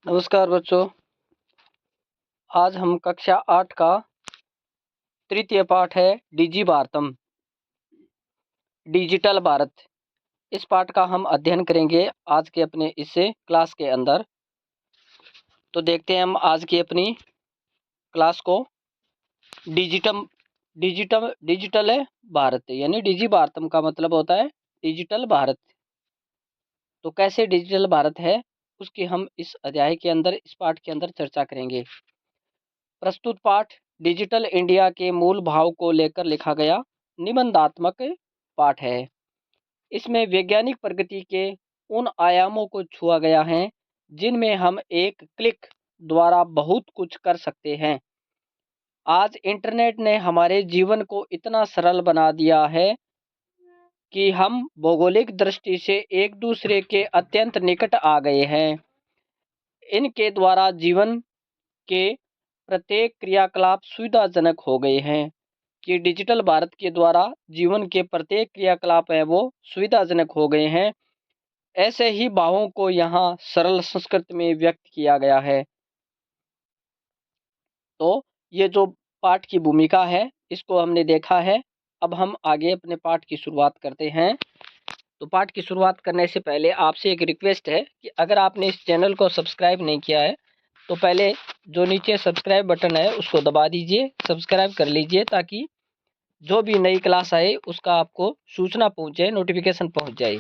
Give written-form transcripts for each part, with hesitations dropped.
नमस्कार बच्चों। आज हम कक्षा 8 का तृतीय पाठ है डिजी भारतम, डिजिटल भारत। इस पाठ का हम अध्ययन करेंगे आज के अपने इस क्लास के अंदर। तो देखते हैं हम आज की अपनी क्लास को। डिजिटल डिजिटल भारत यानी डिजी भारतम का मतलब होता है डिजिटल भारत। तो कैसे डिजिटल भारत है उसकी हम इस अध्याय के अंदर, इस पाठ के अंदर चर्चा करेंगे। प्रस्तुत पाठ डिजिटल इंडिया के मूल भाव को लेकर लिखा गया निबंधात्मक पाठ है। इसमें वैज्ञानिक प्रगति के उन आयामों को छुआ गया है जिनमें हम एक क्लिक द्वारा बहुत कुछ कर सकते हैं। आज इंटरनेट ने हमारे जीवन को इतना सरल बना दिया है कि हम भौगोलिक दृष्टि से एक दूसरे के अत्यंत निकट आ गए हैं। इनके द्वारा जीवन के प्रत्येक क्रियाकलाप सुविधाजनक हो गए हैं। कि डिजिटल भारत के द्वारा जीवन के प्रत्येक क्रियाकलाप है वो सुविधाजनक हो गए हैं। ऐसे ही भावों को यहाँ सरल संस्कृत में व्यक्त किया गया है। तो ये जो पाठ की भूमिका है इसको हमने देखा है। अब हम आगे अपने पाठ की शुरुआत करते हैं। तो पाठ की शुरुआत करने से पहले आपसे एक रिक्वेस्ट है कि अगर आपने इस चैनल को सब्सक्राइब नहीं किया है तो पहले जो नीचे सब्सक्राइब बटन है उसको दबा दीजिए, सब्सक्राइब कर लीजिए, ताकि जो भी नई क्लास आए उसका आपको सूचना पहुंचे, नोटिफिकेशन पहुंच जाए।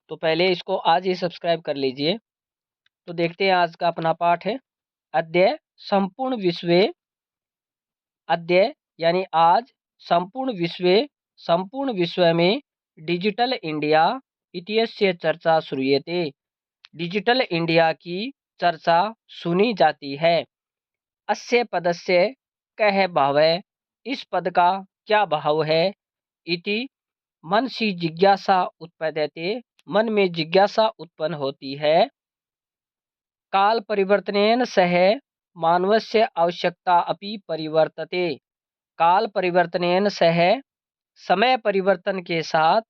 तो पहले इसको आज ही सब्सक्राइब कर लीजिए। तो देखते हैं आज का अपना पाठ है अध्यय संपूर्ण विश्व। अध्यय यानी आज संपूर्ण विश्व में डिजिटल इंडिया इत्यस्य चर्चा श्रूयते। डिजिटल इंडिया की चर्चा सुनी जाती है। अस्य पदस्य कः भावः, इस पद का क्या भाव है। इति मनसि जिज्ञासा उत्पद्यते, मन में जिज्ञासा उत्पन्न होती है। काल परिवर्तनेन सह मानवस्य आवश्यकता अपि परिवर्तते। काल परिवर्तनेन सह, समय परिवर्तन के साथ,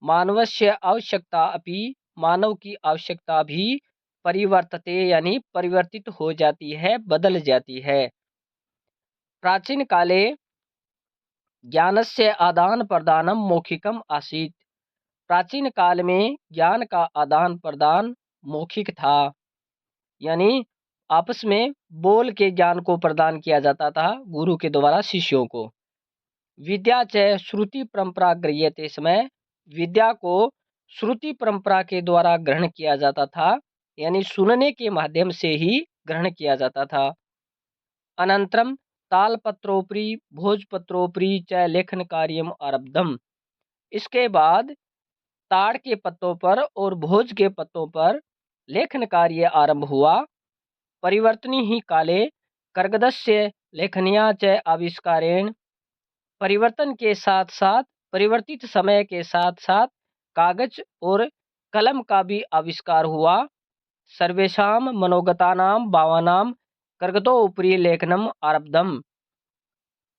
मानवस्य आवश्यकता अपि, मानव की आवश्यकता भी, परिवर्तते यानी परिवर्तित हो जाती है, बदल जाती है। प्राचीन काले ज्ञानस्य आदान प्रदानम मौखिकम आसीत्। प्राचीन काल में ज्ञान का आदान प्रदान मौखिक था, यानी आपस में बोल के ज्ञान को प्रदान किया जाता था गुरु के द्वारा शिष्यों को। विद्या च श्रुति परंपरा गृह्यते, समय विद्या को श्रुति परंपरा के द्वारा ग्रहण किया जाता था, यानी सुनने के माध्यम से ही ग्रहण किया जाता था। अनंतरम तालपत्रोपरि भोजपत्रोपरि च लेखन कार्यम आरब्धम। इसके बाद ताड़ के पत्तों पर और भोज के पत्तों पर लेखन कार्य आरंभ हुआ। परिवर्तनी ही काले कर्गदस्य लेखनिया च आविष्कारेण, परिवर्तन के साथ साथ, परिवर्तित समय के साथ साथ कागज और कलम का भी आविष्कार हुआ। सर्वेषां मनोगतानां भावानां कर्गदो उपरि लेखनम आरब्धम।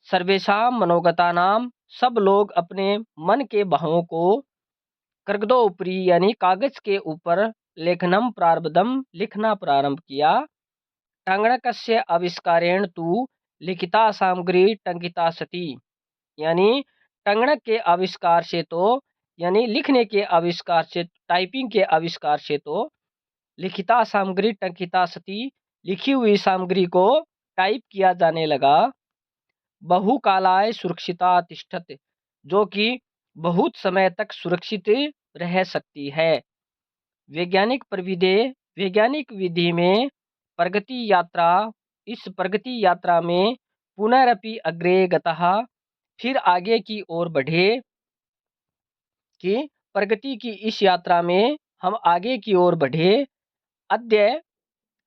सर्वेषां मनोगतानां, सब लोग अपने मन के भावों को, कर्गदो उपरि यानी कागज के ऊपर, लेखनम प्रारब्धम लिखना प्रारंभ किया। टंगणकस्य आविष्कारेण तु लिखिता सामग्री टंकिता सती, यानी टंगणक के आविष्कार से तो, यानी लिखने के आविष्कार से, टाइपिंग के आविष्कार से तो लिखिता सामग्री टंकिता सती, लिखी हुई सामग्री को टाइप किया जाने लगा। बहुकालाय सुरक्षिता तिष्ठत, जो कि बहुत समय तक सुरक्षित रह सकती है। वैज्ञानिक विधि में प्रगति यात्रा, इस प्रगति यात्रा में पुनरपि अग्रे गतः, फिर आगे की ओर बढ़े। कि प्रगति की इस यात्रा में हम आगे की ओर बढ़े। अद्य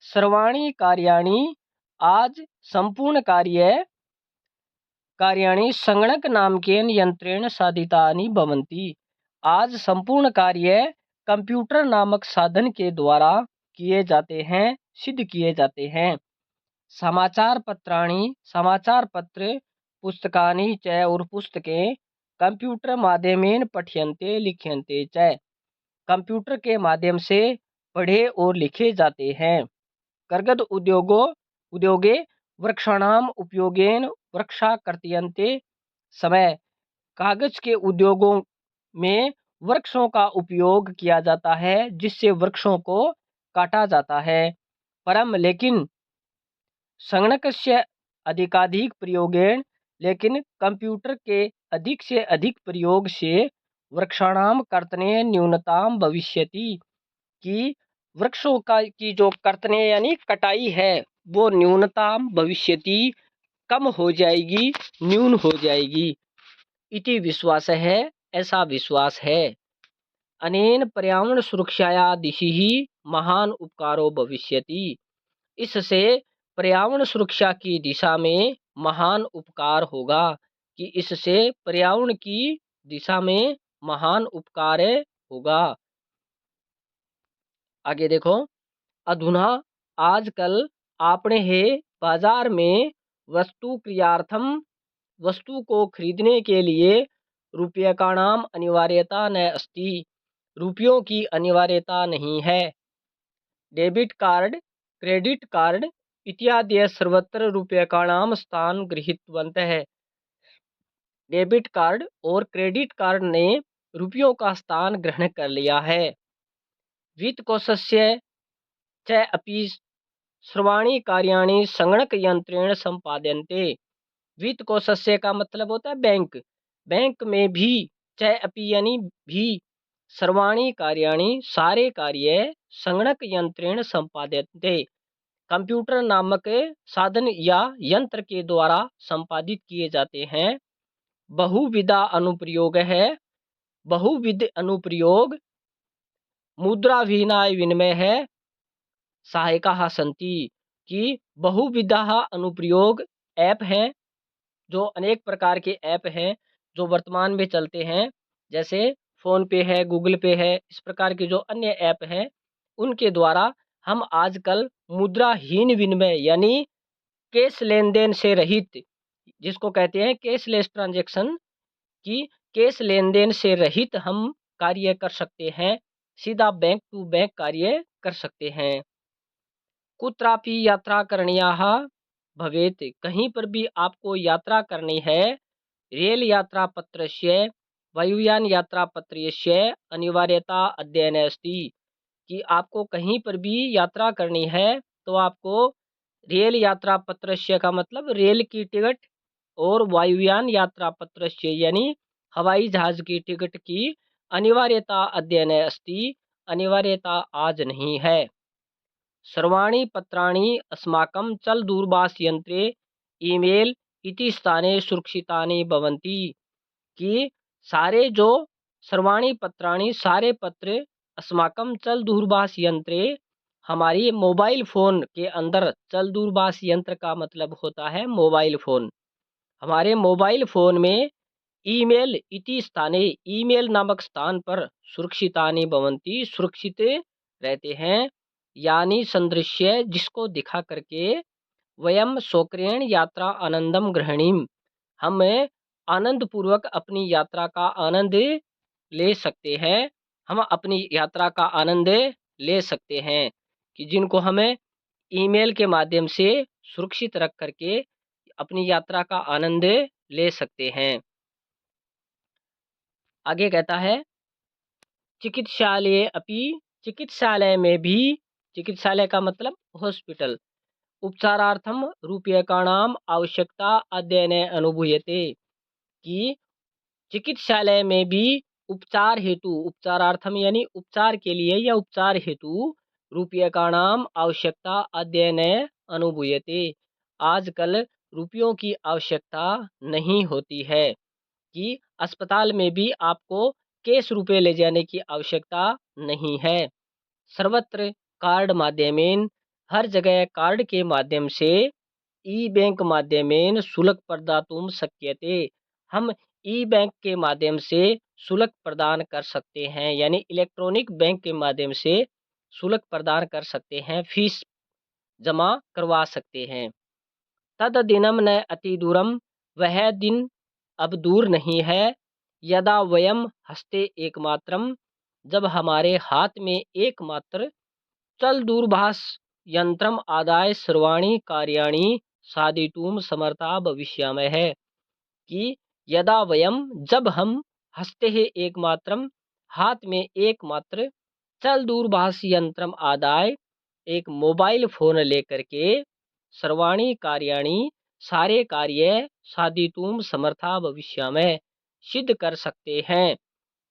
सर्वाणि कार्याणि, आज संपूर्ण कार्याणि संगणक नामकेन यंत्रेण साधितानि भवन्ति। आज संपूर्ण कार्य कंप्यूटर नामक साधन के द्वारा किए जाते हैं, सिद्ध किए जाते हैं। समाचार पत्राणि, समाचार पत्र, पुस्तकानि च और पुस्तकें, कंप्यूटर माध्यमेन पठ्यन्ते लिख्यन्ते च, कंप्यूटर के माध्यम से पढ़े और लिखे जाते हैं। कर्गद उद्योगे वृक्षाणाम उपयोगेन वृक्षा कर्तयन्ते। समय कागज के उद्योगों में वृक्षों का उपयोग किया जाता है जिससे वृक्षों को काटा जाता है। परम लेकिन संगणकस्य अधिकाधिक प्रयोगेण लेकिन कंप्यूटर के अधिक से अधिक प्रयोग से वृक्षाणाम कर्तने न्यूनताम भविष्यति कि वृक्षों का की जो कर्तने यानी कटाई है वो न्यूनताम भविष्यति कम हो जाएगी, न्यून हो जाएगी। इति विश्वास है, ऐसा विश्वास है। अनेन पर्यावरण सुरक्षाया दिशि महान उपकारो भविष्यति। इससे पर्यावरण सुरक्षा की दिशा में महान उपकार होगा कि इससे पर्यावरण की दिशा में महान उपकार होगा। आगे देखो, अधुना आजकल आपने है बाजार में वस्तु क्रियार्थम वस्तु को खरीदने के लिए रुपये का नाम अनिवार्यता न अस्ति, रुपयों की अनिवार्यता नहीं है। डेबिट कार्ड, क्रेडिट कार्ड इत्यादि सर्वत्र रुपये का नाम स्थान गृहीतवन्तः है। डेबिट कार्ड और क्रेडिट कार्ड ने रुपयों का स्थान ग्रहण कर लिया है। वित्तकोशस्य च अपि सर्वाणि कार्याणि संगणक यंत्रेण संपाद्यन्ते। वित्तकोशस्य का मतलब होता है बैंक। बैंक में भी च अपि यानी भी सर्वाणि कार्याणि सारे कार्य संगणक यंत्रेण संपाद्यन्ते कंप्यूटर नामक साधन या यंत्र के द्वारा संपादित किए जाते हैं। बहुविधा अनुप्रयोग है। बहुविध अनुप्रयोग मुद्रा विनिमय है सहायकाः सन्ति कि बहुविधाः अनुप्रयोग ऐप हैं जो अनेक प्रकार के ऐप हैं जो वर्तमान में चलते हैं, जैसे फ़ोन पे है, गूगल पे है, इस प्रकार के जो अन्य ऐप हैं उनके द्वारा हम आजकल मुद्राहीन विनिमय यानी कैश लेन देन से रहित, जिसको कहते हैं कैशलेस ट्रांजैक्शन, की कैश लेन देन से रहित हम कार्य कर सकते हैं, सीधा बैंक टू बैंक कार्य कर सकते हैं। कुत्रापि यात्रा करणीयाः भवेत्, कहीं पर भी आपको यात्रा करनी है, रेल यात्रा पत्रस्य वायुयान यात्रा पत्रस्य अनिवार्यता अध्ययन अस्ति कि आपको कहीं पर भी यात्रा करनी है तो आपको रेल यात्रा पत्रस्य का मतलब रेल की टिकट और वायुयान यात्रा पत्रस्य यानी हवाई जहाज की टिकट की अनिवार्यता अध्ययन अस्ति, अनिवार्यता आज नहीं है। सर्वाणि पत्राणि अस्माकं चलदूरभाषयन्त्रे ईमेल इति स्थाने सुरक्षितानि भवन्ति कि सारे जो सर्वाणि पत्राणि सारे पत्र अस्माकं चलदूरभाषयन्त्रे हमारी मोबाइल फ़ोन के अंदर, चल दूरभाष यंत्र का मतलब होता है मोबाइल फ़ोन, हमारे मोबाइल फ़ोन में ईमेल इति स्थाने ईमेल नामक स्थान पर सुरक्षितानि भवन्ति सुरक्षित रहते हैं, यानी संदृश्य जिसको दिखा करके वयम स्वक्रेण यात्रा आनंदम ग्रहणीम, हम आनंद पूर्वक अपनी यात्रा का आनंद ले सकते हैं। हम अपनी यात्रा का आनंद ले सकते हैं कि जिनको हमें ईमेल के माध्यम से सुरक्षित रख करके अपनी यात्रा का आनंद ले सकते हैं। आगे कहता है चिकित्सालय अपि, चिकित्सालय में भी, चिकित्सालय का मतलब हॉस्पिटल, उपचारार्थम रूप्यकाणाम आवश्यकता अध्ययन अनुभूयते कि चिकित्सालय में भी उपचार हेतु, उपचारार्थम यानी उपचार के लिए या उपचार हेतु रूप्यकाणाम आवश्यकता अध्ययन अनुभूयते, आजकल रुपयों की आवश्यकता नहीं होती है कि अस्पताल में भी आपको कैश रुपये ले जाने की आवश्यकता नहीं है। सर्वत्र कार्ड माध्यमेन, हर जगह कार्ड के माध्यम से ई बैंक माध्यमेन शुल्क प्रदातुं शक्यते, हम ई बैंक के माध्यम से शुल्क प्रदान कर सकते हैं, यानी इलेक्ट्रॉनिक बैंक के माध्यम से शुल्क प्रदान कर सकते हैं, फीस जमा करवा सकते हैं। तद दिनम न अति दूरम, वह दिन अब दूर नहीं है, यदा वयम हस्ते एकमात्रम, जब हमारे हाथ में एकमात्र चल दूरभाष यंत्रम आदाय सर्वाणि कार्याणि साधितुं समर्था भविष्यामः कि यदा वयम जब हम हंसते हैं एकमात्रम हाथ में एकमात्र चल दूरभाष यंत्रम आदाय एक मोबाइल फोन लेकर के सर्वाणी कार्याणि सारे कार्य साधितुम समर्था भविष्यामः सिद्ध कर सकते हैं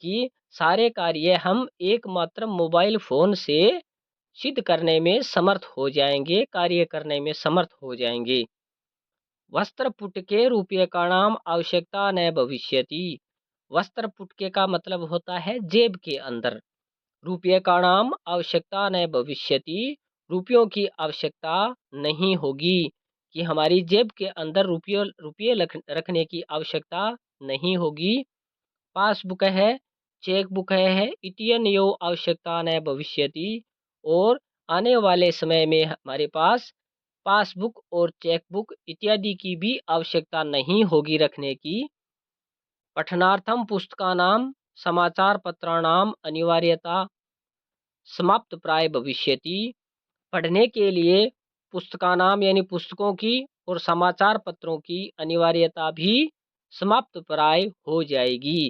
कि सारे कार्य हम एकमात्र मोबाइल फोन से सिद्ध करने में समर्थ हो जाएंगे, कार्य करने में समर्थ हो जाएंगे। वस्त्रपुटके रूप्यकाणाम आवश्यकता न भविष्यति। वस्त्रपुटके का मतलब होता है जेब के अंदर। रूप्यकाणाम आवश्यकता न भविष्यति, रुपयों की आवश्यकता नहीं होगी, कि हमारी जेब के अंदर रुपये रखने की आवश्यकता नहीं होगी। पासबुक है, चेक बुक है, इत्यनयो आवश्यकता न भविष्यति, और आने वाले समय में हमारे पास पासबुक और चेकबुक इत्यादि की भी आवश्यकता नहीं होगी रखने की। पठनार्थम पुस्तकानाम समाचार पत्राणाम अनिवार्यता समाप्त प्राय भविष्यति। पढ़ने के लिए पुस्तकानाम यानी पुस्तकों की और समाचार पत्रों की अनिवार्यता भी समाप्त प्राय हो जाएगी,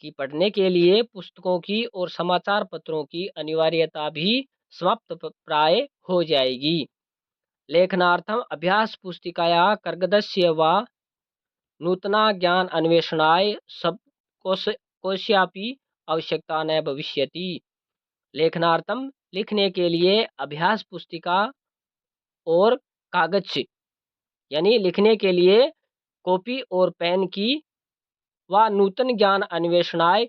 कि पढ़ने के लिए पुस्तकों की और समाचार पत्रों की अनिवार्यता भी समाप्त प्राय हो जाएगी। लेखनार्थम अभ्यास पुस्तिकाया कर्गदस्य व नूतना ज्ञान अन्वेषणाय सब कोश्यापि आवश्यकता न भविष्यति। लेखनार्थम लिखने के लिए अभ्यास पुस्तिका और कागज यानी लिखने के लिए कॉपी और पेन की, व नूतन ज्ञान अन्वेषणाय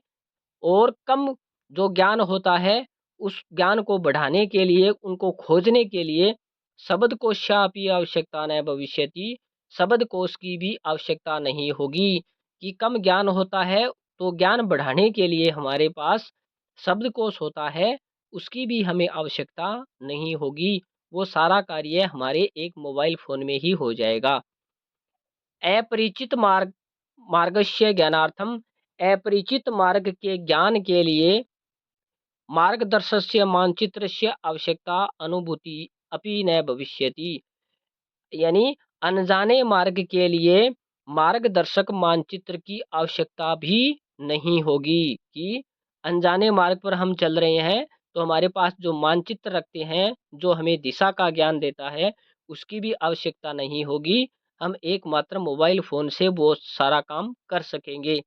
और कम जो ज्ञान होता है उस ज्ञान को बढ़ाने के लिए, उनको खोजने के लिए शब्दकोशापि आवश्यकता न भविष्यति, शब्दकोश की भी आवश्यकता नहीं होगी, कि कम ज्ञान होता है तो ज्ञान बढ़ाने के लिए हमारे पास शब्दकोश होता है, उसकी भी हमें आवश्यकता नहीं होगी। वो सारा कार्य हमारे एक मोबाइल फ़ोन में ही हो जाएगा। अपरिचित मार्गस्य ज्ञानार्थम, अपरिचित मार्ग के ज्ञान के लिए मार्गदर्शस्य मानचित्रस्य आवश्यकता अनुभूति अपि न भविष्यति, यानी अनजाने मार्ग के लिए मार्गदर्शक मानचित्र की आवश्यकता भी नहीं होगी, कि अनजाने मार्ग पर हम चल रहे हैं तो हमारे पास जो मानचित्र रखते हैं जो हमें दिशा का ज्ञान देता है उसकी भी आवश्यकता नहीं होगी। हम एकमात्र मोबाइल फ़ोन से वो सारा काम कर सकेंगे।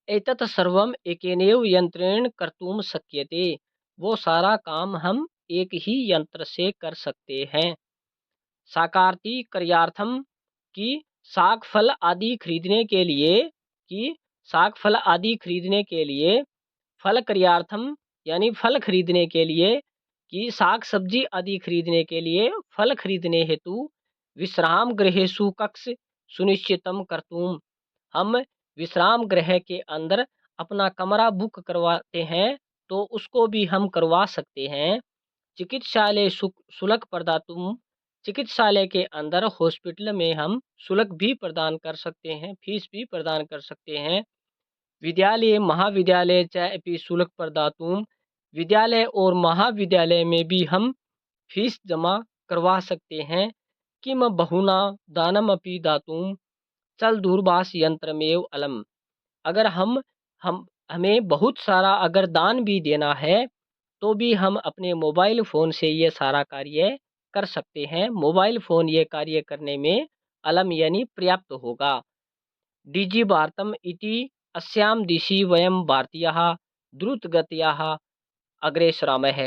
एतत् सर्वम एकेनैव यंत्रेण कर्तुम शक्यते, वो सारा काम हम एक ही यंत्र से कर सकते हैं। साकारती क्रियार्थम, की साग फल आदि खरीदने के लिए, कि साग फल आदि खरीदने के लिए, फल क्रियार्थम यानी फल खरीदने के लिए, कि साग सब्जी आदि खरीदने के लिए, फल खरीदने हेतु विश्राम गृहेषु कक्ष सुनिश्चितम कर्तुम, हम विश्राम गृह के अंदर अपना कमरा बुक करवाते हैं तो उसको भी हम करवा सकते हैं। चिकित्सालय शुल्क प्रदातुम, चिकित्सालय के अंदर हॉस्पिटल में हम शुल्क भी प्रदान कर सकते हैं, फीस भी प्रदान कर सकते हैं। विद्यालय महाविद्यालय च अपि शुल्क प्रदातुम, विद्यालय और महाविद्यालय में भी हम फीस जमा करवा सकते हैं। किम बहुना दानम अपि दातुम चल दूरभाष यंत्रमेव अलम, अगर हम हमें बहुत सारा अगर दान भी देना है तो भी हम अपने मोबाइल फ़ोन से ये सारा कार्य कर सकते हैं। मोबाइल फ़ोन ये कार्य करने में अलम यानी पर्याप्त होगा। डिजि भारतम इति अस्यां दिशि वयम भारतीयाः द्रुतगत्याः अग्रेसरामः,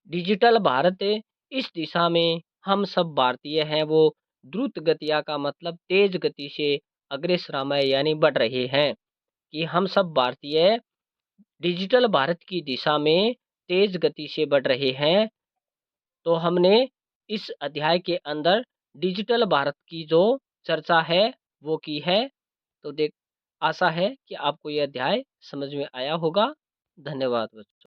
डिजिटल भारत इस दिशा में हम सब भारतीय हैं वो द्रुत गतिया का मतलब तेज गति से अग्रेसरामय यानी बढ़ रहे हैं, कि हम सब भारतीय डिजिटल भारत की दिशा में तेज गति से बढ़ रहे हैं। तो हमने इस अध्याय के अंदर डिजिटल भारत की जो चर्चा है वो की है। तो आशा है कि आपको यह अध्याय समझ में आया होगा। धन्यवाद बच्चों।